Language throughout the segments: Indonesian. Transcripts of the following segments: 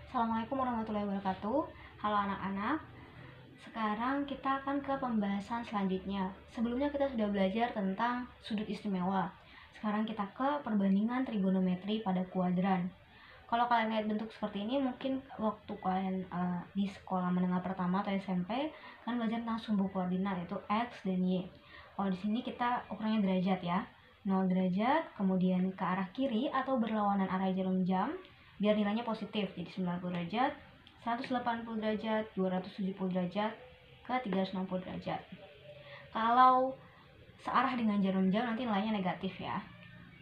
Assalamualaikum warahmatullahi wabarakatuh. Halo anak-anak. Sekarang kita akan ke pembahasan selanjutnya. Sebelumnya kita sudah belajar tentang sudut istimewa. Sekarang kita ke perbandingan trigonometri pada kuadran. Kalau kalian lihat bentuk seperti ini, mungkin waktu kalian di sekolah menengah pertama atau SMP kan belajar tentang sumbu koordinat, yaitu X dan Y. Kalau di sini kita ukurannya derajat ya. 0 derajat, kemudian ke arah kiri atau berlawanan arah jarum jam, biar nilainya positif, jadi 90 derajat, 180 derajat, 270 derajat, ke 360 derajat. Kalau searah dengan jarum jam nanti nilainya negatif ya.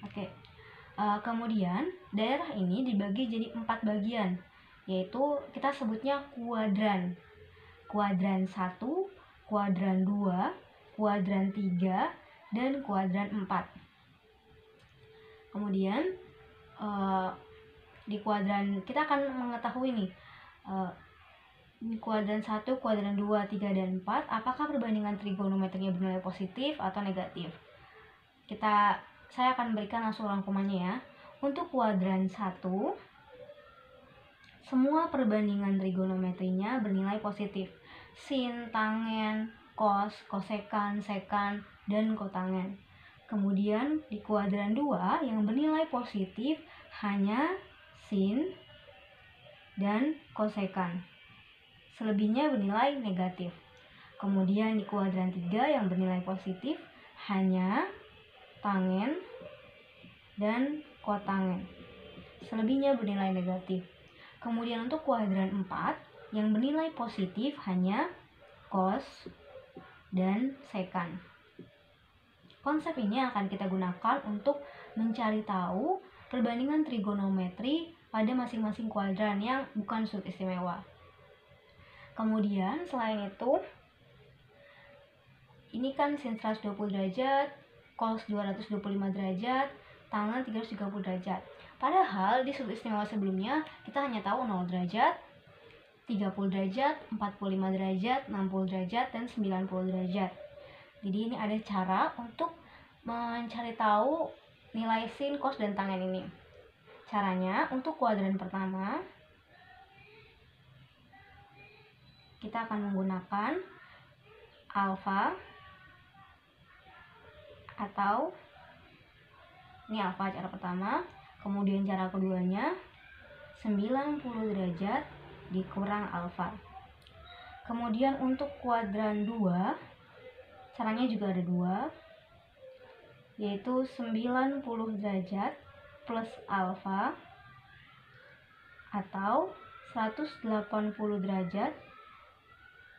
Oke. Kemudian daerah ini dibagi jadi 4 bagian, yaitu kita sebutnya kuadran. Kuadran 1, kuadran 2, kuadran 3, dan kuadran 4. Kemudian di kuadran kita akan mengetahui nih kuadran 1, kuadran 2, 3, dan 4 apakah perbandingan trigonometrinya bernilai positif atau negatif. Saya akan berikan langsung rangkumannya ya. Untuk kuadran 1, semua perbandingan trigonometrinya bernilai positif. Sin, tangen, cos, kosekan, sekan, dan kotangen. Kemudian di kuadran 2 yang bernilai positif hanya sin dan kosekan. Selebihnya bernilai negatif. Kemudian di kuadran 3 yang bernilai positif hanya tangen dan kotangen. Selebihnya bernilai negatif. Kemudian untuk kuadran 4 yang bernilai positif hanya cos dan sekan. Konsep ini akan kita gunakan untuk mencari tahu perbandingan trigonometri pada masing-masing kuadran yang bukan sudut istimewa. Kemudian selain itu, ini kan sin 120 derajat, cos 225 derajat, tangen 330 derajat. Padahal di sudut istimewa sebelumnya kita hanya tahu 0 derajat, 30 derajat, 45 derajat, 60 derajat, dan 90 derajat. Jadi ini ada cara untuk mencari tahu nilai sin, cos, dan tangen ini. Caranya untuk kuadran pertama kita akan menggunakan alfa, atau ini alfa cara pertama. Kemudian cara keduanya 90 derajat dikurang alfa. Kemudian untuk kuadran 2 caranya juga ada 2, yaitu 90 derajat plus alfa atau 180 derajat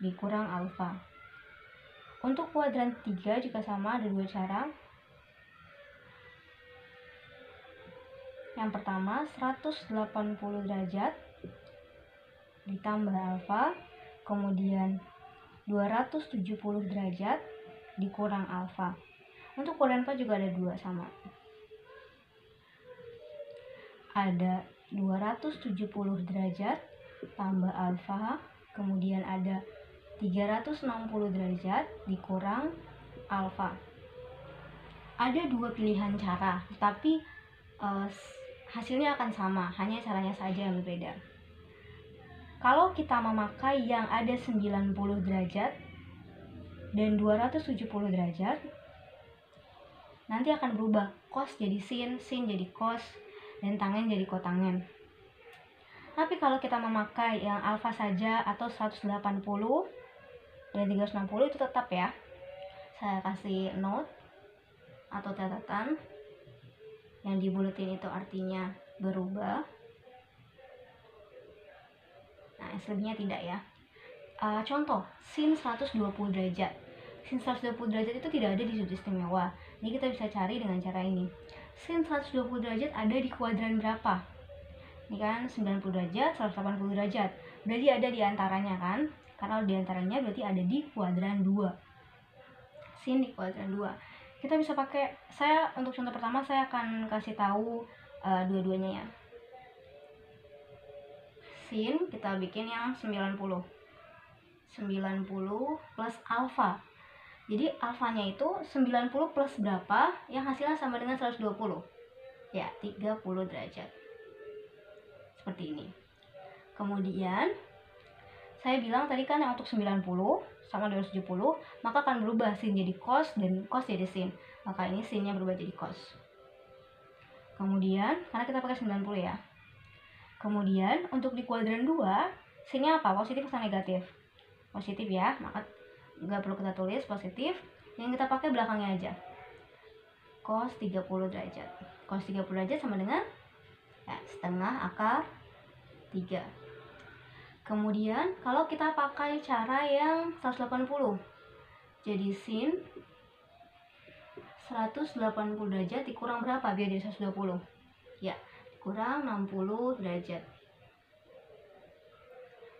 dikurang alfa. Untuk kuadran 3 juga sama, ada 2 cara. Yang pertama 180 derajat ditambah alfa, kemudian 270 derajat dikurang alfa. Untuk kuadran 4 juga ada 2 sama. Ada 270 derajat tambah alfa, kemudian ada 360 derajat dikurang alfa. Ada 2 pilihan cara, tapi hasilnya akan sama, hanya caranya saja yang berbeda. Kalau kita memakai yang ada 90 derajat dan 270 derajat, nanti akan berubah. Cos jadi sin, sin jadi cos, dan tangen jadi kotangen. Tapi kalau kita memakai yang alfa saja atau 180 dan 360 itu tetap ya. Saya kasih note atau catatan. Yang dibuletin itu artinya berubah. Nah, selebihnya tidak ya. Contoh, sin 120 derajat. Sin 120 derajat itu tidak ada di sudut istimewa. Ini kita bisa cari dengan cara ini. Sin 120 derajat ada di kuadran berapa? Ini kan 90 derajat, 180 derajat. Berarti ada di antaranya kan? Karena di antaranya berarti ada di kuadran 2. Sin di kuadran 2. Kita bisa pakai, untuk contoh pertama saya akan kasih tahu dua-duanya ya. Sin kita bikin yang 90 plus alfa. Jadi alfanya itu 90 plus berapa yang hasilnya sama dengan 120? Ya, 30 derajat. Seperti ini. Kemudian saya bilang tadi kan yang untuk 90 sama 270, maka akan berubah sin jadi cos dan cos jadi sin. Maka ini sinnya berubah jadi cos. Kemudian karena kita pakai 90 ya. Kemudian untuk di kuadran 2, sinnya apa? Positif atau negatif? Positif ya, maka nggak perlu kita tulis positif. Yang kita pakai belakangnya aja. Cos 30 derajat. Cos 30 derajat sama dengan ya, setengah akar 3. Kemudian kalau kita pakai cara yang 180, jadi sin 180 derajat dikurang berapa biar jadi 120? Ya, dikurang 60 derajat.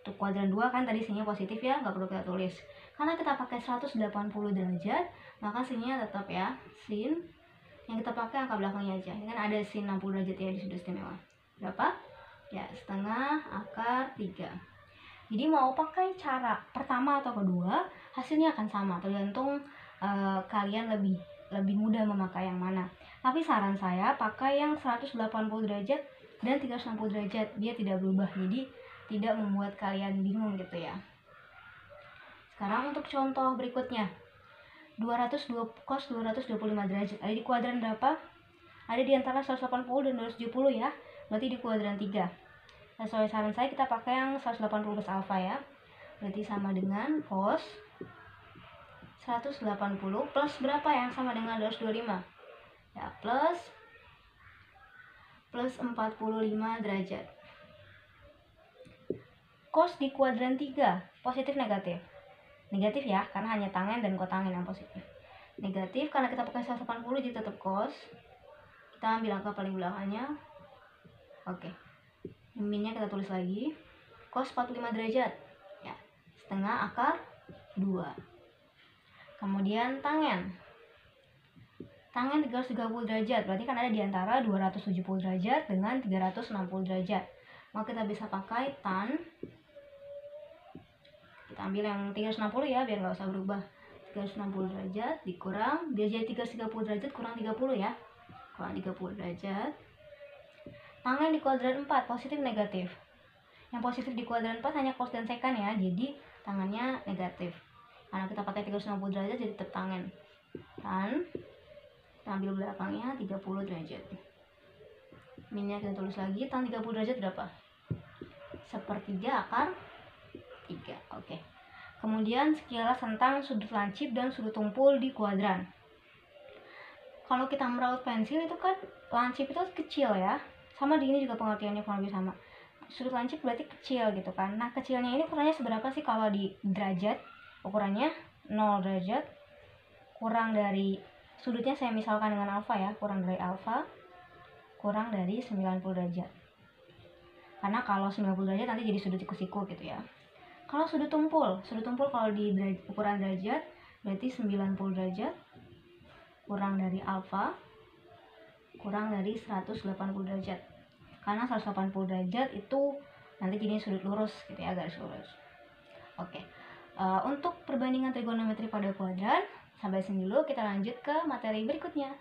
Untuk kuadran 2 kan tadi sinnya positif ya, nggak perlu kita tulis. Karena kita pakai 180 derajat, maka sinnya tetap ya, sin yang kita pakai angka belakangnya aja. Ini kan ada sin 60 derajat ya di sudut istimewa. Berapa? Ya, setengah akar 3. Jadi mau pakai cara pertama atau kedua, hasilnya akan sama, tergantung kalian lebih mudah memakai yang mana. Tapi saran saya pakai yang 180 derajat dan 360 derajat, dia tidak berubah, jadi tidak membuat kalian bingung gitu ya. Sekarang untuk contoh berikutnya, 220 cos 225 derajat ada di kuadran berapa? Ada di antara 180 dan 270 ya, berarti di kuadran 3. Sesuai saran saya kita pakai yang 180 plus alfa ya. Berarti sama dengan cos 180 plus berapa yang sama dengan 225? Ya, plus 45 derajat. Cos di kuadran 3, positif negatif? Negatif ya, karena hanya tangen dan kotangin yang positif. Negatif karena kita pakai 180 jadi tetap cos. Kita ambil angka paling belakangnya. Oke. Minnya kita tulis lagi, cos 45 derajat ya, setengah akar 2. Kemudian tangen 330 derajat, berarti kan ada di antara 270 derajat dengan 360 derajat. Maka kita bisa pakai tan, kita ambil yang 360 ya biar nggak usah berubah. 360 derajat dikurang, biar jadi 330 derajat kurang 30 ya, kurang 30 derajat. Tangen di kuadran 4, positif negatif? Yang positif di kuadran 4 hanya cos dan sekan ya, jadi tangannya negatif. Karena kita pakai 360 derajat jadi tetap tangen. Tan, kita ambil belakangnya 30 derajat. Minnya kita tulis lagi, tan 30 derajat berapa? 1/3 akar 3. Oke. Kemudian sekilas tentang sudut lancip dan sudut tumpul di kuadran. Kalau kita meraut pensil itu kan lancip itu kecil ya. Sama di ini juga pengertiannya kurang lebih sama. Sudut lancip berarti kecil gitu kan. Nah, kecilnya ini ukurannya seberapa sih kalau di derajat? Ukurannya 0 derajat kurang dari sudutnya, saya misalkan dengan alfa ya, kurang dari alfa kurang dari 90 derajat. Karena kalau 90 derajat nanti jadi sudut siku-siku gitu ya. Kalau sudut tumpul kalau di ukuran derajat berarti 90 derajat kurang dari alfa kurang dari 180 derajat. Karena 180 derajat itu nanti jadi sudut lurus gitu ya, garis lurus. Oke. Untuk perbandingan trigonometri pada kuadran sampai sini dulu, kita lanjut ke materi berikutnya.